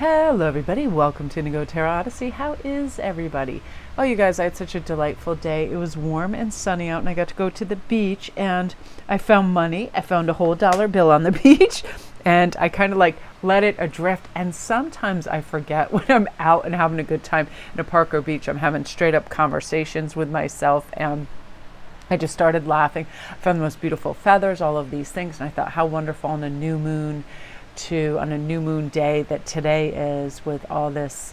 Hello everybody, welcome to Indigo Tarot Odyssey. How is everybody? Oh, you guys, I had such a delightful day. It was warm and sunny out and I got to go to the beach and I found money. I found a whole dollar bill on the beach and I kind of like let it adrift. And sometimes I forget when I'm out and having a good time in a park or beach, I'm having straight up conversations with myself and I just started laughing. I found the most beautiful feathers, all of these things. And I thought how wonderful on a new moon on a new moon day that today is, with all this,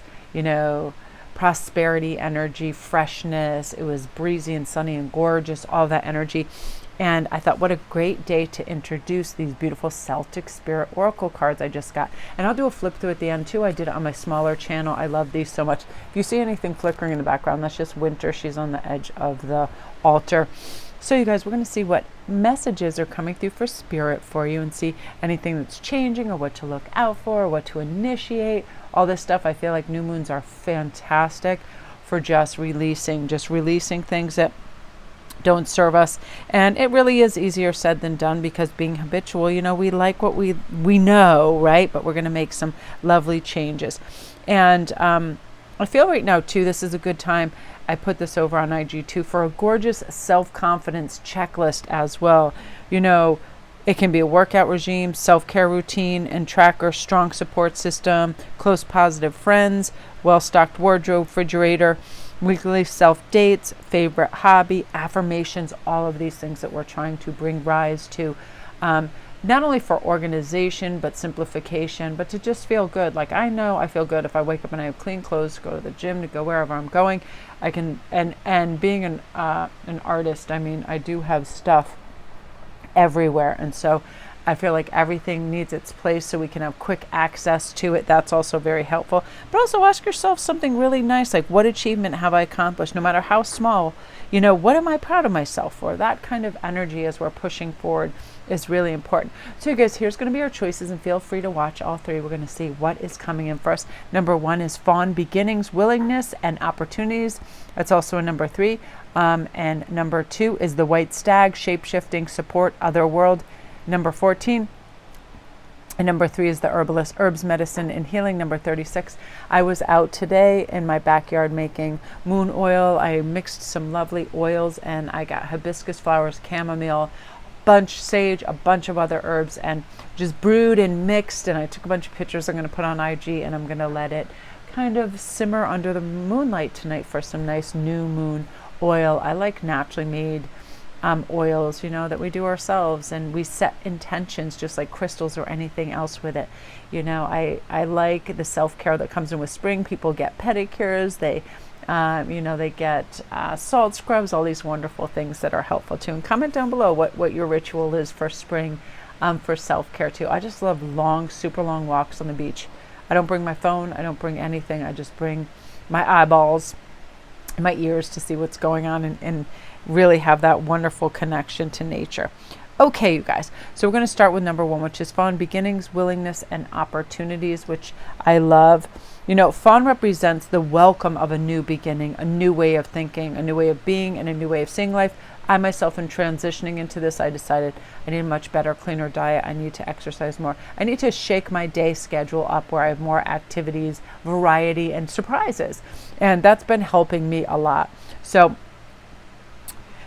prosperity energy, freshness. It was breezy and sunny and gorgeous, all that energy. And I thought, what a great day to introduce these beautiful Celtic Spirit Oracle cards I just got. And I'll do a flip through at the end too. I did it on my smaller channel. I love these so much. If you see anything flickering in the background, that's just Winter. She's on the edge of the altar. So you guys, we're going to see what messages are coming through for Spirit for you and see anything that's changing or what to look out for or what to initiate. All this stuff. I feel like new moons are fantastic for just releasing things that don't serve us. And it really is easier said than done, because being habitual, we like what we know, right? But we're going to make some lovely changes. And I feel right now too, this is a good time. I put this over on IG too, for a gorgeous self-confidence checklist as well. It can be a workout regime, self-care routine and tracker, strong support system, close positive friends, well-stocked wardrobe, refrigerator, weekly self-dates, favorite hobby, affirmations, all of these things that we're trying to bring rise to. Not only for organization, but simplification, but to just feel good. Like, I know I feel good if I wake up and I have clean clothes to go to the gym, to go wherever I'm going. I can, and being an artist, I do have stuff everywhere. And so I feel like everything needs its place so we can have quick access to it. That's also very helpful. But also ask yourself something really nice, like, what achievement have I accomplished, no matter how small? What am I proud of myself for? That kind of energy as we're pushing forward is really important. So you guys, here's going to be our choices, and feel free to watch all three. We're going to see what is coming in first. Number 1 is Fawn, beginnings, willingness, and opportunities. That's also a number 3. And number 2 is the White Stag, shape-shifting, support, other world. Number 14. And number 3 is the Herbalist, herbs, medicine, and healing. Number 36. I was out today in my backyard making moon oil. I mixed some lovely oils, and I got hibiscus flowers, chamomile, bunch sage, a bunch of other herbs, and just brewed and mixed. And I took a bunch of pictures I'm going to put on IG, and I'm going to let it kind of simmer under the moonlight tonight for some nice new moon oil. I like naturally made oils, that we do ourselves, and we set intentions just like crystals or anything else with it. I like the self-care that comes in with spring. People get pedicures, they get salt scrubs, all these wonderful things that are helpful too. And comment down below what your ritual is for spring, for self-care too. I just love super long walks on the beach. I don't bring my phone, I don't bring anything. I just bring my eyeballs, my ears, to see what's going on and really have that wonderful connection to nature. Okay, you guys, so we're going to start with number 1, which is Fawn, beginnings, willingness, and opportunities, which I love. Fawn represents the welcome of a new beginning, a new way of thinking, a new way of being, and a new way of seeing life. I myself am transitioning into this. I decided I need a much better, cleaner diet. I need to exercise more. I need to shake my day schedule up where I have more activities, variety, and surprises. And that's been helping me a lot. So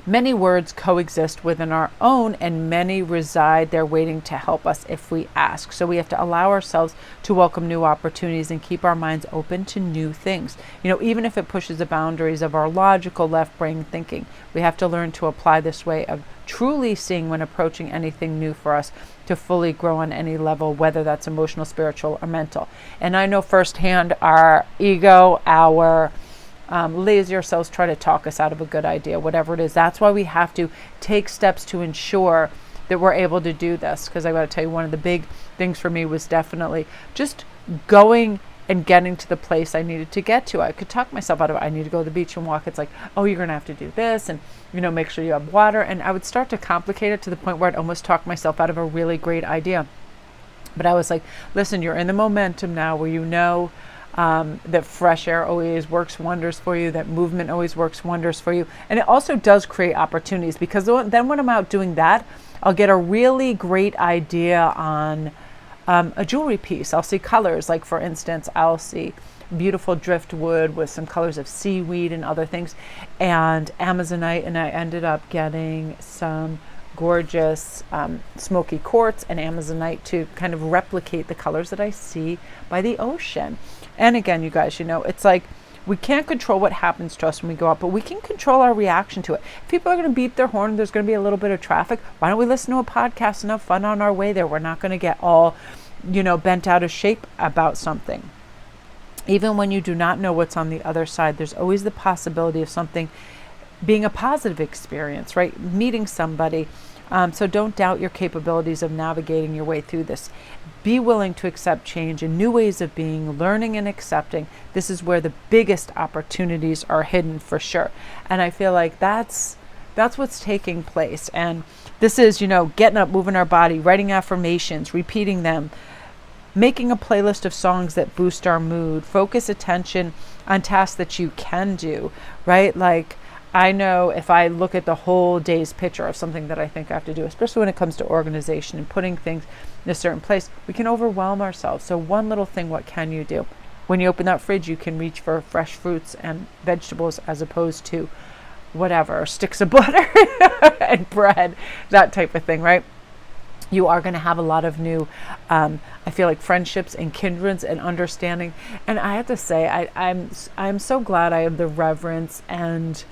many words coexist within our own, and many reside there waiting to help us if we ask. So we have to allow ourselves to welcome new opportunities and keep our minds open to new things. Even if it pushes the boundaries of our logical left brain thinking, we have to learn to apply this way of truly seeing when approaching anything new for us to fully grow on any level, whether that's emotional, spiritual, or mental. And I know firsthand our ego, our lazier selves try to talk us out of a good idea, whatever it is. That's why we have to take steps to ensure that we're able to do this. Because I got to tell you, one of the big things for me was definitely just going and getting to the place I needed to get to. I could talk myself out of it. I need to go to the beach and walk. It's like, oh, you're going to have to do this, and make sure you have water. And I would start to complicate it to the point where I'd almost talk myself out of a really great idea. But I was like, listen, you're in the momentum now where that fresh air always works wonders for you, that movement always works wonders for you. And it also does create opportunities, because then when I'm out doing that, I'll get a really great idea on a jewelry piece. I'll see colors. Like for instance, I'll see beautiful driftwood with some colors of seaweed and other things, and Amazonite, and I ended up getting some gorgeous smoky quartz and Amazonite to kind of replicate the colors that I see by the ocean. And again, you guys, it's like we can't control what happens to us when we go out, but we can control our reaction to it. If people are going to beat their horn, there's going to be a little bit of traffic. Why don't we listen to a podcast and have fun on our way there? We're not going to get all, bent out of shape about something. Even when you do not know what's on the other side, there's always the possibility of something being a positive experience, right? Meeting somebody. So don't doubt your capabilities of navigating your way through this. Be willing to accept change and new ways of being, learning and accepting. This is where the biggest opportunities are hidden for sure. And I feel like that's what's taking place. And this is, getting up, moving our body, writing affirmations, repeating them, making a playlist of songs that boost our mood, focus attention on tasks that you can do, right? Like, I know if I look at the whole day's picture of something that I think I have to do, especially when it comes to organization and putting things in a certain place, we can overwhelm ourselves. So one little thing, what can you do? When you open that fridge, you can reach for fresh fruits and vegetables as opposed to whatever, sticks of butter and bread, that type of thing, right? You are going to have a lot of new, I feel like, friendships and kindreds and understanding. And I have to say, I'm so glad I have the reverence and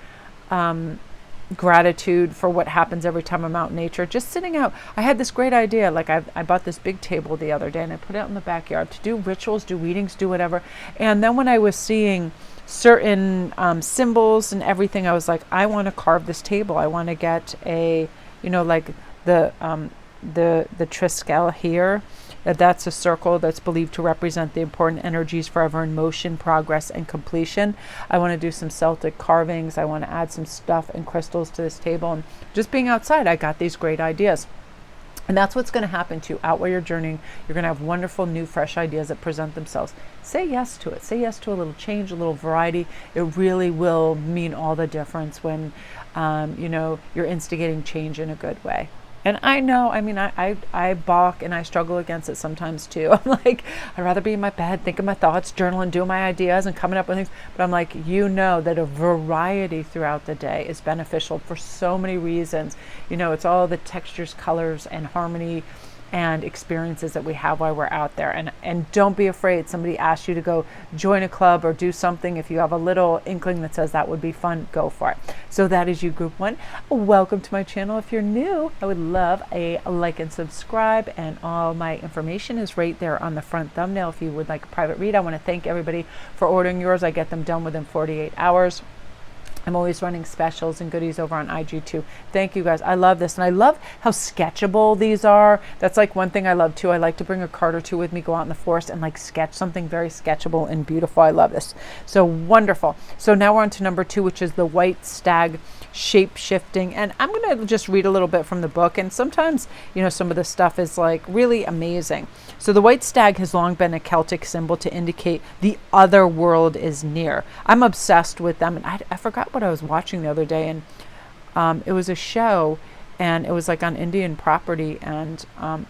gratitude for what happens every time I'm out in nature. Just sitting out, I had this great idea. Like I bought this big table the other day and I put it out in the backyard to do rituals, do readings, do whatever. And then when I was seeing certain symbols and everything, I was like, I want to carve this table. I want to get a, like the triskel here. That's a circle that's believed to represent the important energies forever in motion, progress, and completion. I want to do some Celtic carvings. I want to add some stuff and crystals to this table. And just being outside, I got these great ideas. And that's what's going to happen to you out while you're journeying. You're going to have wonderful, new, fresh ideas that present themselves. Say yes to it. Say yes to a little change, a little variety. It really will mean all the difference when, you're instigating change in a good way. And I know, I balk and I struggle against it sometimes too. I'm like, I'd rather be in my bed, thinking my thoughts, journaling, doing my ideas and coming up with things. But I'm like, that a variety throughout the day is beneficial for so many reasons. It's all the textures, colors, and harmony and experiences that we have while we're out there. And don't be afraid. Somebody asks you to go join a club or do something. If you have a little inkling that says that would be fun, go for it. So that is you, Group 1. Welcome to my channel. If you're new, I would love a like and subscribe, and all my information is right there on the front thumbnail. If you would like a private read, I want to thank everybody for ordering yours. I get them done within 48 hours. I'm always running specials and goodies over on IG too. Thank you guys. I love this. And I love how sketchable these are. That's like one thing I love too. I like to bring a card or two with me, go out in the forest and like sketch something very sketchable and beautiful. I love this. So wonderful. So now we're on to number 2, which is the white stag shape shifting. And I'm going to just read a little bit from the book. And sometimes, some of the stuff is like really amazing. So the white stag has long been a Celtic symbol to indicate the other world is near. I'm obsessed with them. And I forgot what I was watching the other day. And it was a show and it was like on Indian property. And, you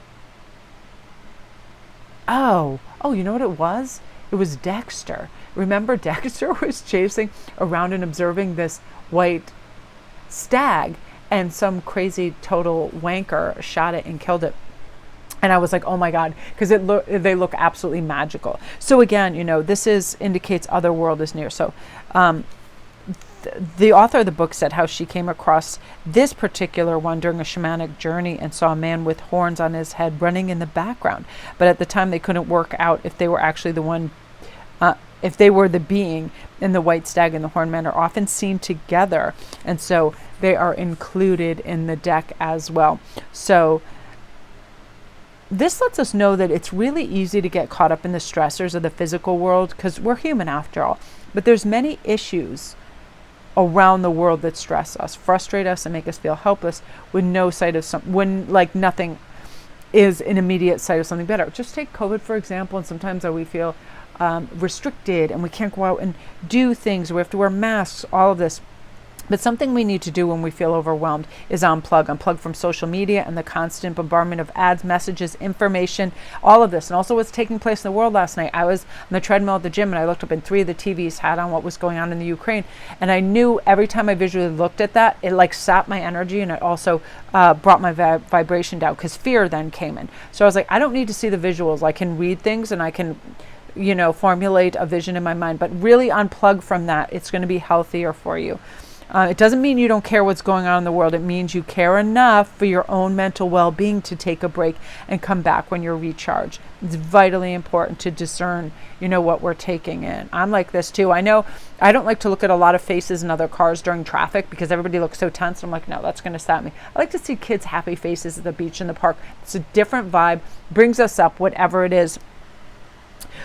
know what it was? It was Dexter. Remember Dexter was chasing around and observing this white stag, and some crazy total wanker shot it and killed it. And I was like, oh my God, because they look absolutely magical. So again, this indicates other world is near. So the author of the book said how she came across this particular one during a shamanic journey and saw a man with horns on his head running in the background. But at the time they couldn't work out if they were actually the one, if they were the being. And the white stag and the horned man are often seen together. And so they are included in the deck as well. So this lets us know that it's really easy to get caught up in the stressors of the physical world, because we're human after all. But there's many issues around the world that stress us, frustrate us, and make us feel helpless with no sight of when like nothing is an immediate sight of something better. Just take COVID, for example, and sometimes we feel restricted and we can't go out and do things. We have to wear masks, all of this. But something we need to do when we feel overwhelmed is unplug from social media and the constant bombardment of ads, messages, information, all of this. And also what's taking place in the world last night. I was on the treadmill at the gym and I looked up and 3 of the TVs had on what was going on in the Ukraine. And I knew every time I visually looked at that, it like sapped my energy, and it also brought my vibration down, because fear then came in. So I was like, I don't need to see the visuals. I can read things and I can, formulate a vision in my mind, but really unplug from that. It's going to be healthier for you. It doesn't mean you don't care what's going on in the world. It means you care enough for your own mental well-being to take a break and come back when you're recharged. It's vitally important to discern, what we're taking in. I'm like this too. I know I don't like to look at a lot of faces in other cars during traffic because everybody looks so tense. I'm like, no, that's going to stop me. I like to see kids' happy faces at the beach and the park. It's a different vibe, brings us up, whatever it is.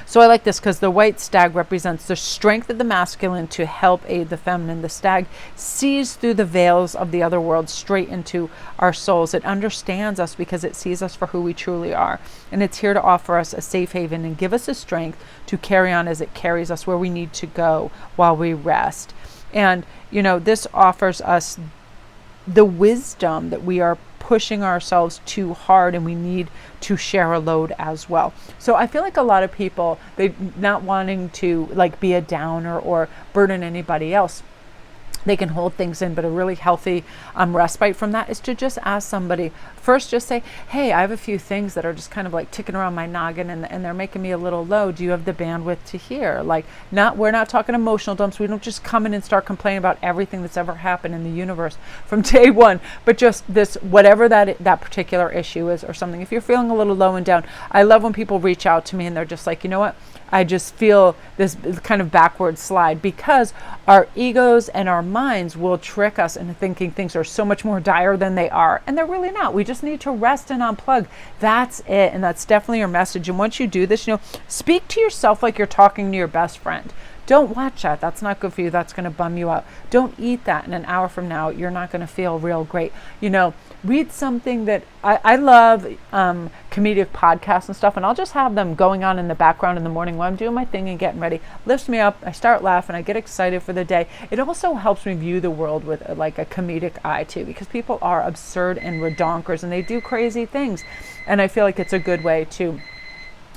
So I like this because the white stag represents the strength of the masculine to help aid the feminine. The stag sees through the veils of the other world straight into our souls. It understands us because it sees us for who we truly are. And it's here to offer us a safe haven and give us the strength to carry on as it carries us where we need to go while we rest. And, this offers us the wisdom that we are pushing ourselves too hard and we need to share a load as well. So I feel like a lot of people, they not wanting to be a downer or burden anybody else, they can hold things in, but a really healthy respite from that is to just ask somebody. First, just say, hey, I have a few things that are just kind of ticking around my noggin and they're making me a little low. Do you have the bandwidth to hear? We're not talking emotional dumps. We don't just come in and start complaining about everything that's ever happened in the universe from day one, but just this, whatever that particular issue is or something. If you're feeling a little low and down, I love when people reach out to me and they're just like, you know what? I just feel this kind of backward slide, because our egos and our minds will trick us into thinking things are so much more dire than they are. And they're really not. We just need to rest and unplug. That's it. And that's definitely your message. And once you do this, speak to yourself like you're talking to your best friend. Don't watch that. That's not good for you. That's going to bum you out. Don't eat that. And an hour from now, you're not going to feel real great. Read something that I love, comedic podcasts and stuff. And I'll just have them going on in the background in the morning while I'm doing my thing and getting ready. Lifts me up. I start laughing. I get excited for the day. It also helps me view the world with a comedic eye too, because people are absurd and redonkers and they do crazy things. And I feel like it's a good way to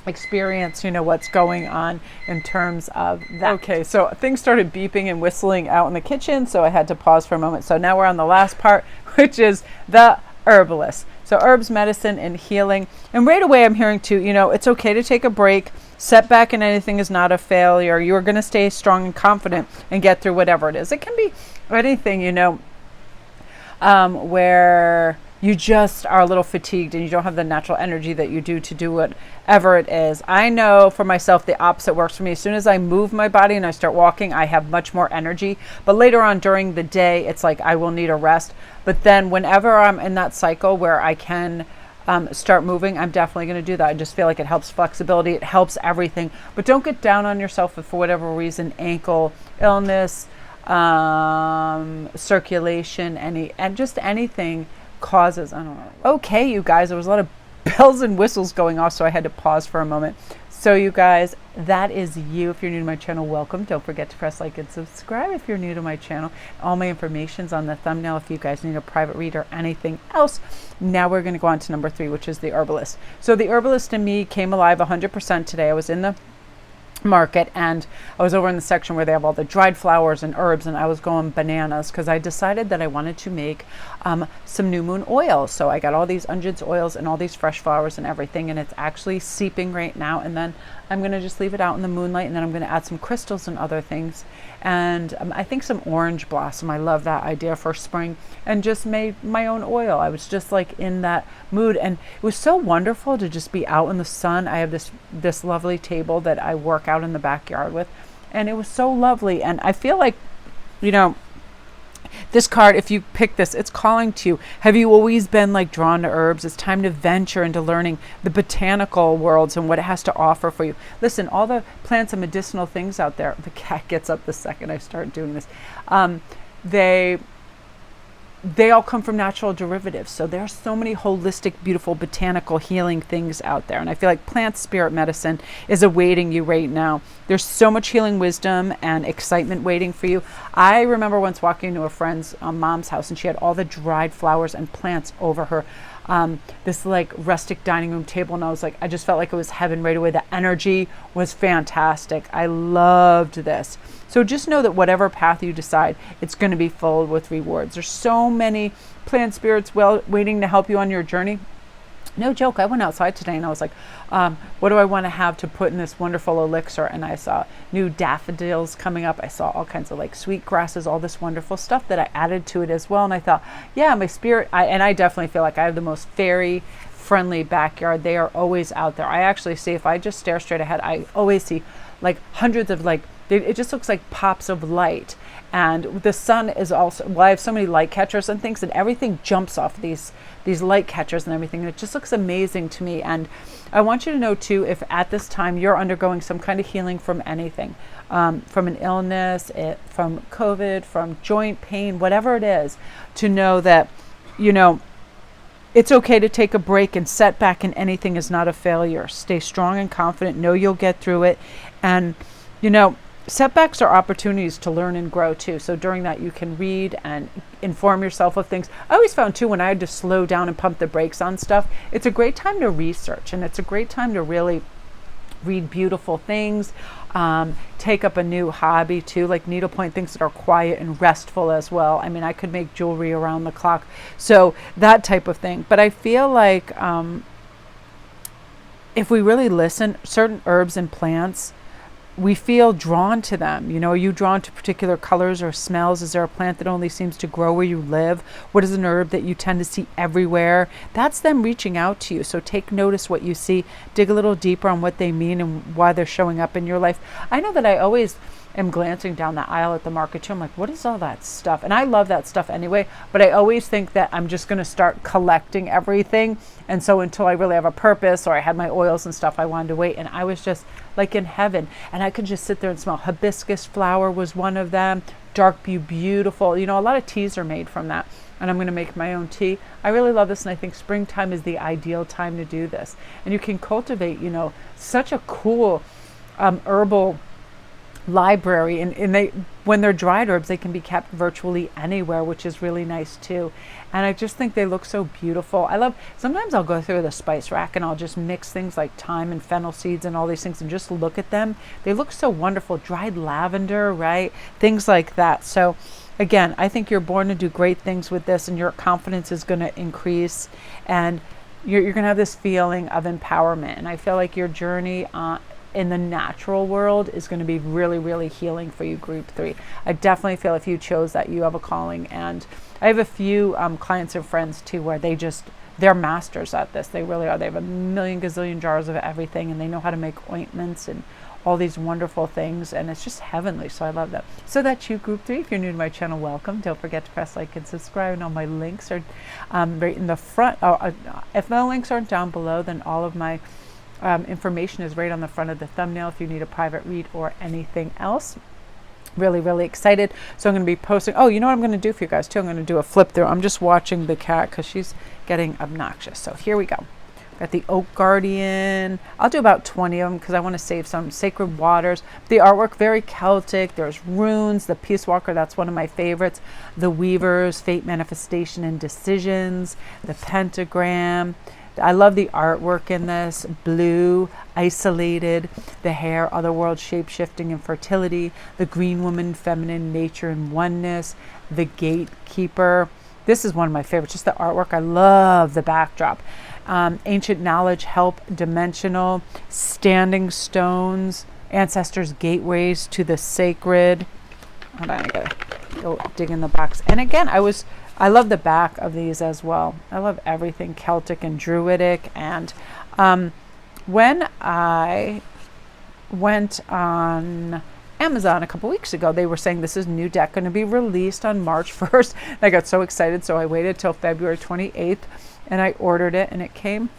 experience, what's going on in terms of that. Okay, so things started beeping and whistling out in the kitchen, so I had to pause for a moment. So now we're on the last part, which is the herbalist. So herbs, medicine, and healing. And right away I'm hearing too, it's okay to take a break. Setback in anything is not a failure. You're going to stay strong and confident and get through whatever it is. It can be anything, where you just are a little fatigued and you don't have the natural energy that you do to do whatever it is. I know for myself the opposite works for me. As soon as I move my body and I start walking, I have much more energy. But later on during the day, it's like I will need a rest. But then whenever I'm in that cycle where I can start moving, I'm definitely going to do that. I just feel like it helps flexibility. It helps everything. But don't get down on yourself if for whatever reason, ankle illness, circulation, and just anything causes, I don't know. Okay, you guys, there was a lot of bells and whistles going off, so I had to pause for a moment. So you guys, that is you. If you're new to my channel, welcome. Don't forget to press like and subscribe if you're new to my channel. All my information's on the thumbnail if you guys need a private read or anything else. Now we're going to go on to number 3, which is the herbalist. So the herbalist in me came alive 100% today. I was in the market and I was over in the section where they have all the dried flowers and herbs, and I was going bananas because I decided that I wanted to make some new moon oil. So I got all these unguents oils and all these fresh flowers and everything, and it's actually seeping right now, and then I'm going to just leave it out in the moonlight, and then I'm going to add some crystals and other things, and I think some orange blossom. I love that idea for spring, and just made my own oil. I was just in that mood, and it was so wonderful to just be out in the sun. I have this lovely table that I work out in the backyard with, and it was so lovely. And I feel like, this card, if you pick this, it's calling to you. Have you always been drawn to herbs? It's time to venture into learning the botanical worlds and what it has to offer for you. Listen, all the plants and medicinal things out there. The cat gets up the second I start doing this. they all come from natural derivatives. So there are so many holistic, beautiful, botanical healing things out there. And I feel like plant spirit medicine is awaiting you right now. There's so much healing wisdom and excitement waiting for you. I remember once walking into a friend's mom's house, and she had all the dried flowers and plants over her this like rustic dining room table, and I was like, I just felt like it was heaven right away. The energy was fantastic. I loved this. So just know that whatever path you decide, it's going to be filled with rewards. There's so many plant spirits waiting to help you on your journey. No joke, I went outside today and I was like, what do I want to have to put in this wonderful elixir? And I saw new daffodils coming up. I saw all kinds of like sweet grasses, all this wonderful stuff that I added to it as well. And I thought, yeah, my spirit, I definitely feel like I have the most fairy friendly backyard. They are always out there. I actually see, if I just stare straight ahead, I always see like hundreds of like, it just looks like pops of light. And the sun is also, well, I have so many light catchers and things, and everything jumps off these light catchers and everything. And it just looks amazing to me. And I want you to know too, if at this time you're undergoing some kind of healing from anything, from an illness, from COVID, from joint pain, whatever it is, to know that, you know, it's okay to take a break, and setback in anything is not a failure. Stay strong and confident. Know you'll get through it. And, you know, setbacks are opportunities to learn and grow too. So during that, you can read and inform yourself of things. I always found too, when I had to slow down and pump the brakes on stuff, it's a great time to research, and it's a great time to really read beautiful things, take up a new hobby too, like needlepoint, things that are quiet and restful as well. I mean, I could make jewelry around the clock, so that type of thing. But I feel like if we really listen, certain herbs and plants, we feel drawn to them. You know, are you drawn to particular colors or smells? Is there a plant that only seems to grow where you live? What is an herb that you tend to see everywhere? That's them reaching out to you. So take notice what you see, dig a little deeper on what they mean and why they're showing up in your life. I know that I always am glancing down the aisle at the market too. I'm like, what is all that stuff? And I love that stuff anyway, but I always think that I'm just going to start collecting everything. And so until I really have a purpose, or I had my oils and stuff, I wanted to wait. And I was just like in heaven, and I could just sit there and smell. Hibiscus flower was one of them. Dark beautiful. You know, a lot of teas are made from that, and I'm going to make my own tea. I really love this, and I think springtime is the ideal time to do this. And you can cultivate, you know, such a cool herbal library, and they, when they're dried herbs, they can be kept virtually anywhere, which is really nice too. And I just think they look so beautiful. I love, sometimes I'll go through the spice rack and I'll just mix things like thyme and fennel seeds and all these things and just look at them. They look so wonderful. Dried lavender, right? Things like that. So again, I think you're born to do great things with this, and your confidence is going to increase, and you're going to have this feeling of empowerment. And I feel like your journey in the natural world is going to be really, really healing for you, group 3. I definitely feel if you chose that, you have a calling. And I have a few clients and friends too, where they're masters at this. They really are. They have a million gazillion jars of everything, and they know how to make ointments and all these wonderful things, and it's just heavenly. So I love that. So that's you, group 3. If you're new to my channel, welcome. Don't forget to press like and subscribe, and all my links are right in the front. If the links aren't down below, then all of my information is right on the front of the thumbnail if you need a private read or anything else. Really, really excited. So I'm going to be posting. Oh, you know what I'm going to do for you guys too? I'm going to do a flip through. I'm just watching the cat because she's getting obnoxious. So here we go. Got the Oak Guardian. I'll do about 20 of them because I want to save some. Sacred Waters. The artwork, very Celtic. There's runes. The Peace Walker, that's one of my favorites. The Weavers, Fate, Manifestation, and Decisions. The Pentagram. I love the artwork in this. Blue, Isolated, the Hare, Otherworld, Shape-Shifting, and Fertility, the Green Woman, Feminine, Nature, and Oneness, the Gatekeeper. This is one of my favorites, just the artwork. I love the backdrop. Ancient Knowledge, Help, Dimensional, Standing Stones, Ancestors' Gateways to the Sacred. Hold on, I gotta go dig in the box. And again, I love the back of these as well. I love everything Celtic and Druidic. And when I went on Amazon a couple weeks ago, they were saying this is new deck going to be released on March 1st. And I got so excited, so I waited till February 28th and I ordered it, and it came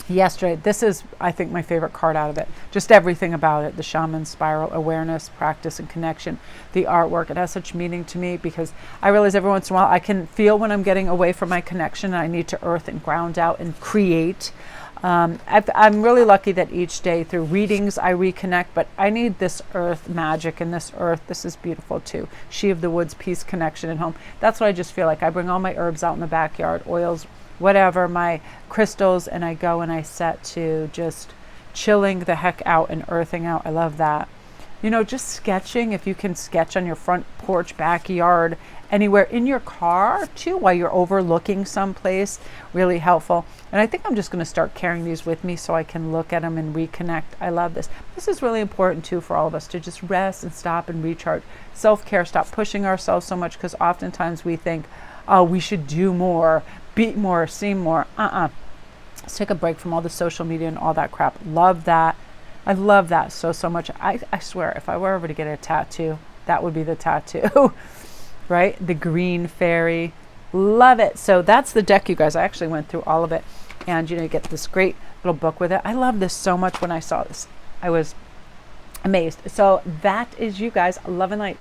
yesterday. This is, I think, my favorite card out of it. Just everything about it. The shaman spiral, awareness, practice, and connection. The artwork. It has such meaning to me because I realize every once in a while I can feel when I'm getting away from my connection and I need to earth and ground out and create. I'm really lucky that each day through readings I reconnect, but I need this earth magic and this earth. This is beautiful too. She of the woods, peace, connection, and home. That's what I just feel like. I bring all my herbs out in the backyard, oils, whatever, my crystals, and I go and I set to just chilling the heck out and earthing out. I love that. You know, just sketching, if you can sketch on your front porch, backyard, anywhere, in your car too, while you're overlooking someplace, really helpful. And I think I'm just going to start carrying these with me so I can look at them and reconnect. I love this. This is really important too for all of us, to just rest and stop and recharge. Self-care, stop pushing ourselves so much, because oftentimes we think, oh, we should do more, be more, see more. Let's take a break from all the social media and all that crap. Love that. I love that so much. I swear, if I were ever to get a tattoo, that would be the tattoo. Right? The green fairy. Love it. So that's the deck, you guys. I actually went through all of it. And, you know, you get this great little book with it. I love this so much. When I saw this, I was amazed. So that is, you guys. Love and light.